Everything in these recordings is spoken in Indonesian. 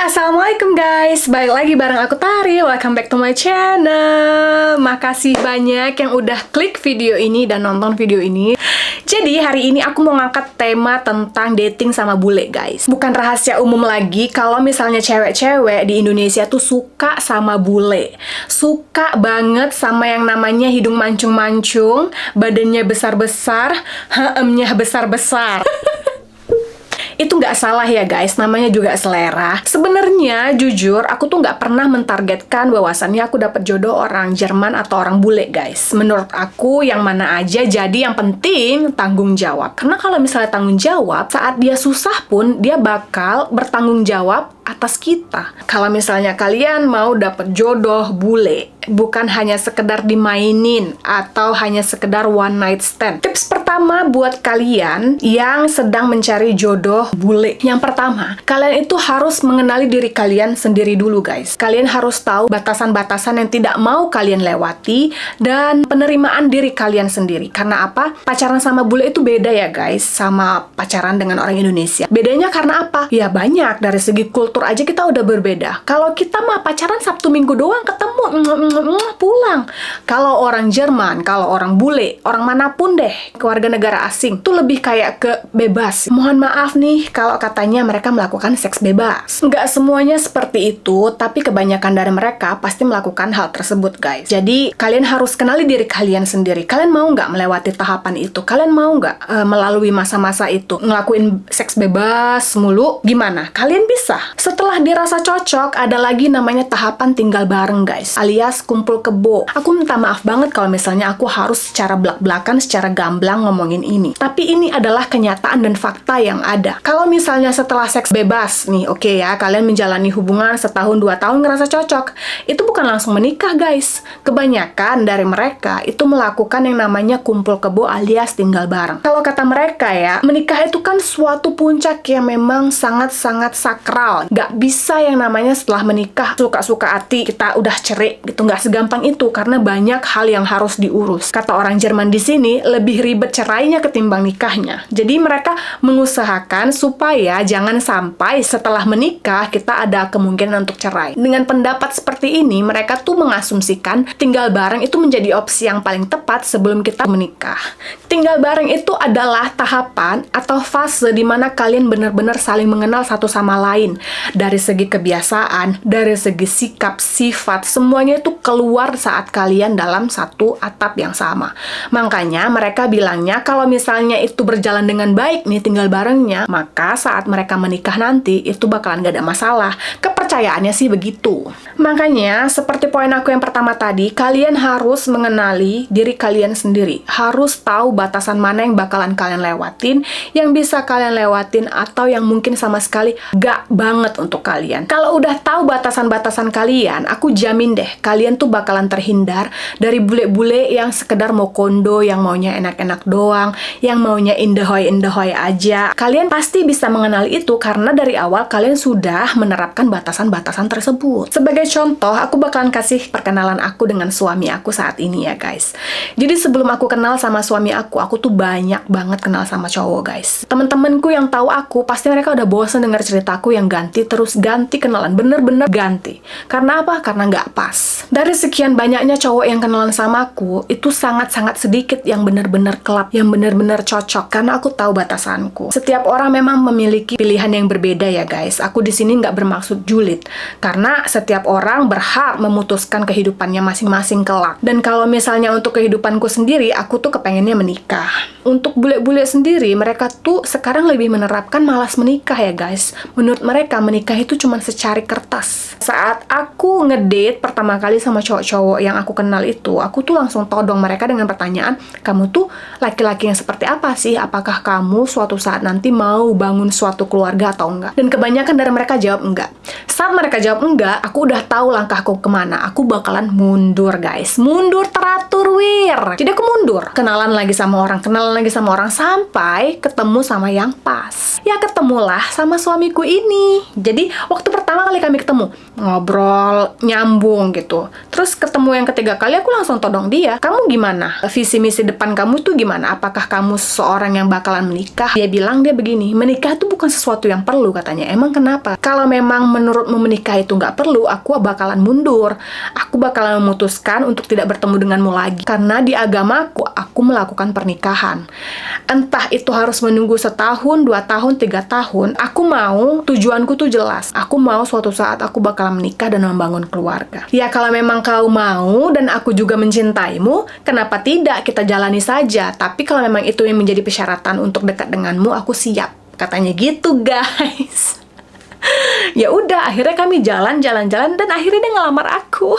Assalamualaikum guys, balik lagi bareng aku Tari. Welcome back to my channel. Makasih banyak yang udah klik video ini dan nonton video ini. Jadi hari ini aku mau ngangkat tema tentang dating sama bule guys. Bukan rahasia umum lagi kalau misalnya cewek-cewek di Indonesia tuh suka sama bule. Suka banget sama yang namanya hidung mancung-mancung, badannya besar-besar, HM-nya besar-besar. Itu nggak salah ya guys, namanya juga selera. Sebenarnya jujur aku tuh nggak pernah mentargetkan bahwasannya aku dapat jodoh orang Jerman atau orang bule guys. Menurut aku yang mana aja, jadi yang penting tanggung jawab. Karena kalau misalnya tanggung jawab, saat dia susah pun dia bakal bertanggung jawab atas kita. Kalau misalnya kalian mau dapat jodoh bule, bukan hanya sekedar dimainin atau hanya sekedar one night stand. Tips pertama buat kalian yang sedang mencari jodoh bule. Yang pertama, kalian itu harus mengenali diri kalian sendiri dulu guys. Kalian harus tahu batasan-batasan yang tidak mau kalian lewati dan penerimaan diri kalian sendiri. Karena apa? Pacaran sama bule itu beda ya guys sama pacaran dengan orang Indonesia. Bedanya karena apa? Ya banyak, dari segi kultur aja kita udah berbeda. Kalau kita mah pacaran Sabtu Minggu doang ketemu, pulang. Kalau orang Jerman, kalau orang bule, orang manapun deh, keluarga negara asing, tuh lebih kayak ke bebas. Mohon maaf nih, kalau katanya mereka melakukan seks bebas. Nggak semuanya seperti itu, tapi kebanyakan dari mereka pasti melakukan hal tersebut, guys. Jadi, kalian harus kenali diri kalian sendiri. Kalian mau nggak melewati tahapan itu? Kalian mau nggak melalui masa-masa itu? Ngelakuin seks bebas mulu? Gimana? Kalian bisa. Setelah dirasa cocok, ada lagi namanya tahapan tinggal bareng, guys. Alias kumpul kebo. Aku minta maaf banget kalau misalnya aku harus secara belak-belakan, secara gamblang ngomongin ini. Tapi ini adalah kenyataan dan fakta yang ada. Kalau misalnya setelah seks bebas nih, oke ya, kalian menjalani hubungan setahun 2 tahun ngerasa cocok, itu bukan langsung menikah guys. Kebanyakan dari mereka itu melakukan yang namanya kumpul kebo alias tinggal bareng. Kalau kata mereka ya, menikah itu kan suatu puncak yang memang sangat-sangat sakral. Gak bisa yang namanya setelah menikah suka-suka hati kita udah cerai gitu, nggak segampang itu karena banyak hal yang harus diurus. Kata orang Jerman di sini, lebih ribet cerainya ketimbang nikahnya. Jadi mereka mengusahakan supaya jangan sampai setelah menikah kita ada kemungkinan untuk cerai. Dengan pendapat seperti ini, mereka tuh mengasumsikan tinggal bareng itu menjadi opsi yang paling tepat sebelum kita menikah. Tinggal bareng itu adalah tahapan atau fase di mana kalian benar-benar saling mengenal satu sama lain. Dari segi kebiasaan, dari segi sikap, sifat, semuanya itu keluar saat kalian dalam satu atap yang sama. Makanya mereka bilangnya kalau misalnya itu berjalan dengan baik nih tinggal barengnya, maka saat mereka menikah nanti itu bakalan gak ada masalah. Kepercayaannya sih begitu. Makanya seperti poin aku yang pertama tadi, kalian harus mengenali diri kalian sendiri. Harus tahu batasan mana yang bakalan kalian lewatin, yang bisa kalian lewatin atau yang mungkin sama sekali gak banget untuk kalian. Kalau udah tahu batasan-batasan kalian, aku jamin deh kalian tuh bakalan terhindar dari bule-bule yang sekedar mau kondo, yang maunya enak-enak doang, yang maunya indahoy-indahoy aja. Kalian pasti bisa mengenali itu karena dari awal kalian sudah menerapkan batasan-batasan tersebut. Sebagai contoh, aku bakalan kasih perkenalan aku dengan suami aku saat ini ya guys. Jadi sebelum aku kenal sama suami aku tuh banyak banget kenal sama cowok guys. Temen-temenku yang tahu aku, pasti mereka udah bosan dengar ceritaku yang ganti terus ganti kenalan, bener-bener ganti. Karena apa? Karena nggak pas. Dari sekian banyaknya cowok yang kenalan sama aku, itu sangat-sangat sedikit yang bener-bener klop, yang bener-bener cocok. Karena aku tahu batasanku. Setiap orang memang memiliki pilihan yang berbeda ya guys. Aku di sini nggak bermaksud julid. Karena setiap orang berhak memutuskan kehidupannya masing-masing kelak. Dan kalau misalnya untuk kehidupanku sendiri, aku tuh kepengennya menikah. Untuk bule-bule sendiri, mereka tuh sekarang lebih menerapkan malas menikah ya guys. Menurut mereka, menikah itu cuma secari kertas. Saat aku ngedate pertama kali sama cowok-cowok yang aku kenal itu, aku tuh langsung todong mereka dengan pertanyaan, kamu tuh laki-laki yang seperti apa sih? Apakah kamu suatu saat nanti mau bangun suatu keluarga atau enggak? Dan kebanyakan dari mereka jawab enggak. Saat mereka jawab enggak, aku udah tahu langkahku kemana. Aku bakalan mundur guys. Mundur teratur wir. Jadi aku mundur. Kenalan lagi sama orang, sampai ketemu sama yang pas. Ya ketemulah sama suamiku ini. Jadi waktu pertama kali kami ketemu, ngobrol, nyambung gitu. Terus ketemu yang ketiga kali aku langsung todong dia. Kamu gimana? Visi misi depan kamu tuh gimana? Apakah kamu seorang yang bakalan menikah? Dia bilang dia begini, menikah itu bukan sesuatu yang perlu katanya. Emang kenapa? Kalau memang menurutmu menikah itu nggak perlu, aku bakalan mundur. Aku bakalan memutuskan untuk tidak bertemu denganmu lagi. Karena di agamaku, aku melakukan pernikahan. Entah itu harus menunggu setahun, 2 tahun, 3 tahun. Aku mau, tujuanku tuh jelas. Aku mau suatu saat aku bakalan menikah dan membangun keluarga. Ya kalau memang kau mau dan aku juga mencintaimu, kenapa tidak kita jalani saja? Tapi kalau memang itu yang menjadi persyaratan untuk dekat denganmu, aku siap. Katanya gitu, guys. Ya udah, akhirnya kami jalan-jalan dan akhirnya dia ngelamar aku.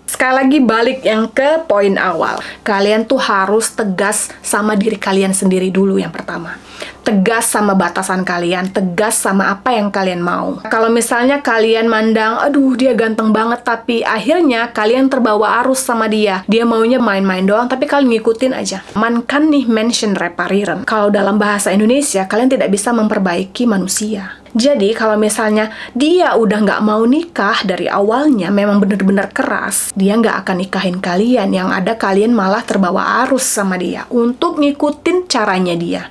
Sekali lagi balik yang ke poin awal. Kalian tuh harus tegas sama diri kalian sendiri dulu yang pertama. Tegas sama batasan kalian, tegas sama apa yang kalian mau. Kalau misalnya kalian mandang, aduh dia ganteng banget, tapi akhirnya kalian terbawa arus sama dia. Dia maunya main-main doang, tapi kalian ngikutin aja. Man kan nih mention reparieren. Kalau dalam bahasa Indonesia, kalian tidak bisa memperbaiki manusia. Jadi kalau misalnya dia udah nggak mau nikah dari awalnya, memang bener-bener keras, dia nggak akan nikahin kalian. Yang ada kalian malah terbawa arus sama dia untuk ngikutin caranya dia.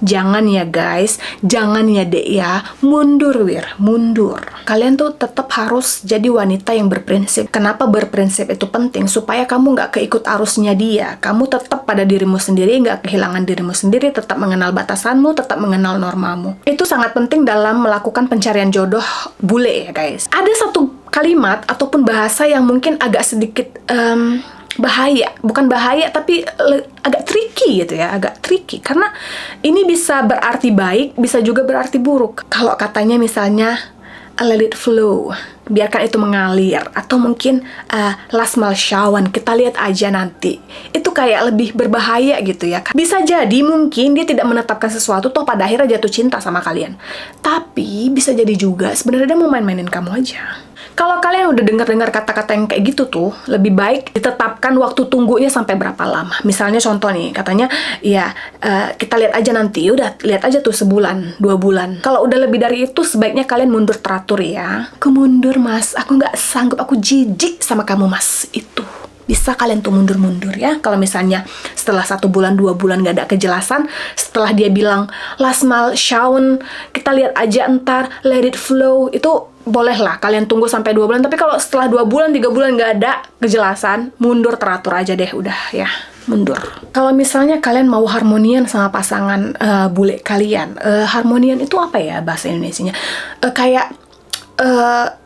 Jangan ya guys, jangan ya dek ya, mundur wir, mundur. Kalian tuh tetap harus jadi wanita yang berprinsip. Kenapa berprinsip itu penting? Supaya kamu nggak keikut arusnya dia. Kamu tetap pada dirimu sendiri, nggak kehilangan dirimu sendiri, tetap mengenal batasanmu, tetap mengenal normamu. Itu sangat penting dalam melakukan pencarian jodoh bule ya guys. Ada satu kalimat ataupun bahasa yang mungkin agak sedikit bahaya, bukan bahaya tapi agak tricky gitu ya, agak tricky karena ini bisa berarti baik, bisa juga berarti buruk. Kalau katanya misalnya let it flow, biarkan itu mengalir, atau mungkin lass mal schauen, kita lihat aja nanti. Itu kayak lebih berbahaya gitu ya. Bisa jadi mungkin dia tidak menetapkan sesuatu, toh pada akhirnya jatuh cinta sama kalian. Tapi bisa jadi juga sebenarnya dia mau main-mainin kamu aja. Kalau kalian udah dengar-dengar kata-kata yang kayak gitu tuh, lebih baik ditetapkan waktu tunggunya sampai berapa lama. Misalnya contoh nih, katanya, ya kita lihat aja nanti, udah lihat aja tuh sebulan, 2 bulan. Kalau udah lebih dari itu, sebaiknya kalian mundur teratur ya. Aku mundur mas, aku nggak sanggup, aku jijik sama kamu mas, itu. Bisa kalian tuh mundur-mundur ya. Kalau misalnya setelah 1 bulan, 2 bulan nggak ada kejelasan, setelah dia bilang lass mal schauen, kita lihat aja entar, let it flow, itu bolehlah kalian tunggu sampai 2 bulan. Tapi kalau setelah 2 bulan, 3 bulan nggak ada kejelasan, mundur teratur aja deh, udah ya, mundur. Kalau misalnya kalian mau harmonian sama pasangan bule kalian, harmonian itu apa ya bahasa Indonesianya? Kayak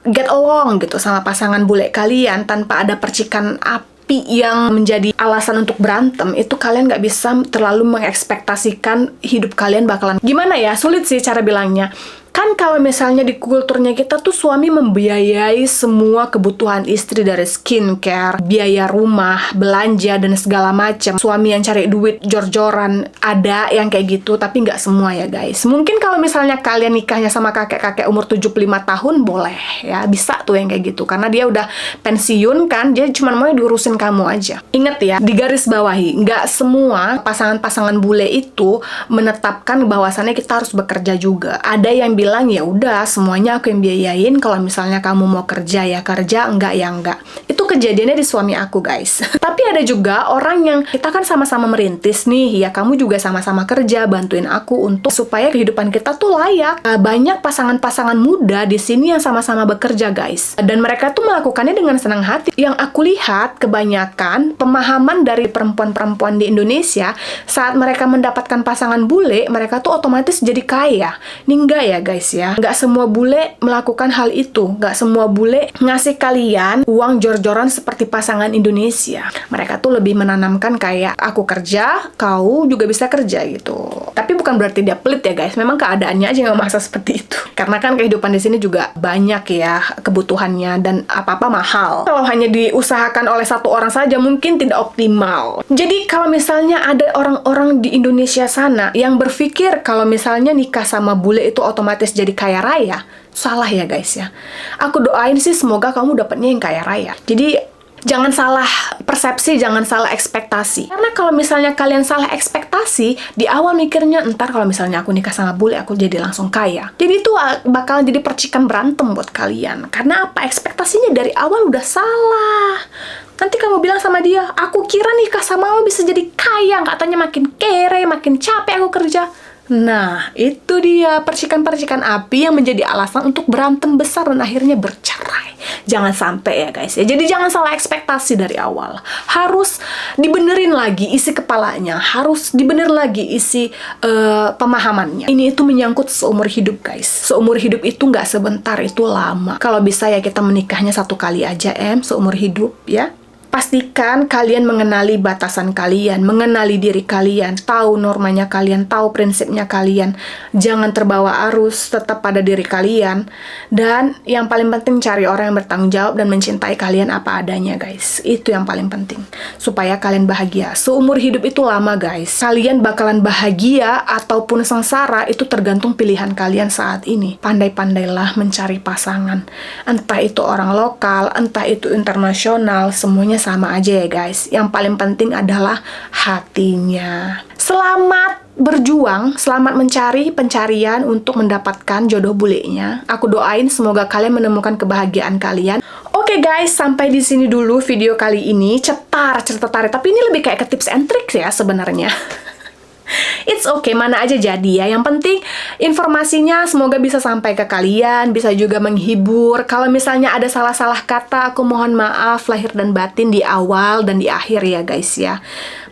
get along gitu sama pasangan bule kalian tanpa ada percikan api yang menjadi alasan untuk berantem. Itu kalian nggak bisa terlalu mengekspektasikan hidup kalian bakalan gimana ya, sulit sih cara bilangnya. Kan kalau misalnya di kulturnya kita tuh suami membiayai semua kebutuhan istri dari skincare, biaya rumah, belanja, dan segala macam. Suami yang cari duit jor-joran, ada yang kayak gitu, tapi nggak semua ya guys. Mungkin kalau misalnya kalian nikahnya sama kakek-kakek umur 75 tahun, boleh ya, bisa tuh yang kayak gitu. Karena dia udah pensiun kan, dia cuma mau diurusin kamu aja. Ingat ya, di garis bawahi, nggak semua pasangan-pasangan bule itu menetapkan bahwasannya kita harus bekerja juga. Ada yang bilang ya udah semuanya aku yang biayain, kalau misalnya kamu mau kerja ya kerja, enggak ya enggak. Itu kejadiannya di suami aku guys. Tapi ada juga orang yang kita kan sama-sama merintis nih, ya kamu juga sama-sama kerja, bantuin aku untuk supaya kehidupan kita tuh layak. Banyak pasangan-pasangan muda di sini yang sama-sama bekerja guys, dan mereka tuh melakukannya dengan senang hati. Yang aku lihat kebanyakan pemahaman dari perempuan-perempuan di Indonesia saat mereka mendapatkan pasangan bule, mereka tuh otomatis jadi kaya. Ini enggak ya guys ya, nggak semua bule melakukan hal itu, nggak semua bule ngasih kalian uang jor-joran seperti pasangan Indonesia. Mereka tuh lebih menanamkan kayak aku kerja, kau juga bisa kerja gitu. Tapi bukan berarti dia pelit ya guys, memang keadaannya aja nggak maksa seperti itu. Karena kan kehidupan di sini juga banyak ya kebutuhannya dan apa-apa mahal. Kalau hanya diusahakan oleh satu orang saja mungkin tidak optimal. Jadi kalau misalnya ada orang-orang di Indonesia sana yang berpikir kalau misalnya nikah sama bule itu otomatis jadi kaya raya, salah ya guys ya. Aku doain sih semoga kamu dapatnya yang kaya raya. Jadi Jangan salah persepsi, jangan salah ekspektasi. Karena kalau misalnya kalian salah ekspektasi, di awal mikirnya, ntar kalau misalnya aku nikah sama bule, aku jadi langsung kaya. Jadi itu bakalan jadi percikan berantem buat kalian. Karena apa? Ekspektasinya dari awal udah salah. Nanti kamu bilang sama dia, aku kira nikah sama kamu bisa jadi kaya, katanya makin kere, makin capek aku kerja. Nah, itu dia percikan-percikan api yang menjadi alasan untuk berantem besar dan akhirnya bercerai. Jangan sampai ya guys ya. Jadi jangan salah ekspektasi dari awal. Harus dibenerin lagi isi kepalanya. Harus dibener lagi isi pemahamannya. Ini itu menyangkut seumur hidup guys. Seumur hidup itu nggak sebentar, itu lama. Kalau bisa ya kita menikahnya 1 kali aja seumur hidup ya. Pastikan kalian mengenali batasan kalian, mengenali diri kalian, tahu normanya kalian, tahu prinsipnya kalian. Jangan terbawa arus, tetap pada diri kalian. Dan yang paling penting cari orang yang bertanggung jawab dan mencintai kalian apa adanya guys. Itu yang paling penting. Supaya kalian bahagia. Seumur hidup itu lama guys. Kalian bakalan bahagia ataupun sengsara itu tergantung pilihan kalian saat ini. Pandai-pandailah mencari pasangan. Entah itu orang lokal, entah itu internasional, semuanya sama aja ya guys. Yang paling penting adalah hatinya. Selamat berjuang, selamat mencari pencarian untuk mendapatkan jodoh bulenya. Aku doain semoga kalian menemukan kebahagiaan kalian. Oke guys, sampai di sini dulu video kali ini. Cetar, tapi ini lebih kayak ke tips and tricks ya sebenarnya. It's okay, mana aja jadi ya. Yang penting informasinya semoga bisa sampai ke kalian, bisa juga menghibur. Kalau misalnya ada salah-salah kata, aku mohon maaf lahir dan batin di awal dan di akhir ya guys ya.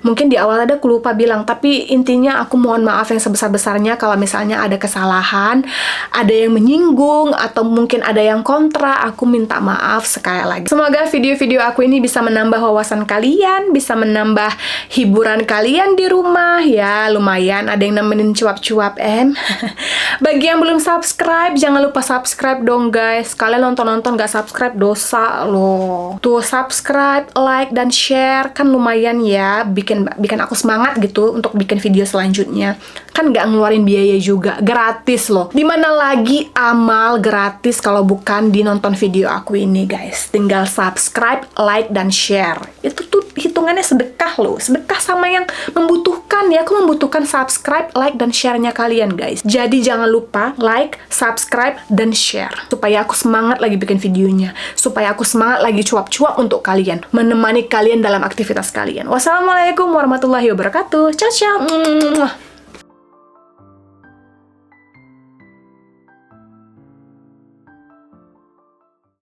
Mungkin di awal ada aku lupa bilang, tapi intinya aku mohon maaf yang sebesar-besarnya kalau misalnya ada kesalahan, ada yang menyinggung, atau mungkin ada yang kontra, aku minta maaf sekali lagi. Semoga video-video aku ini bisa menambah wawasan kalian, bisa menambah hiburan kalian di rumah ya. Lumayan ada yang nemenin cuap-cuap Bagi yang belum subscribe, jangan lupa subscribe dong guys. Kalian nonton-nonton gak subscribe dosa loh. Tuh subscribe, like, dan share kan lumayan ya, bikin aku semangat gitu untuk bikin video selanjutnya. Kan gak ngeluarin biaya juga, gratis loh. Dimana lagi amal gratis kalau bukan di nonton video aku ini guys. Tinggal subscribe, like, dan share. Itu tuh hitungannya sedekah loh. Sedekah sama yang membutuhkan ya. Aku membutuhkan subscribe, like, dan share-nya kalian guys. Jadi jangan lupa like, subscribe, dan share. Supaya aku semangat lagi bikin videonya. Supaya aku semangat lagi cuap-cuap untuk kalian. Menemani kalian dalam aktivitas kalian. Wassalamualaikum warahmatullahi wabarakatuh. Ciao, ciao.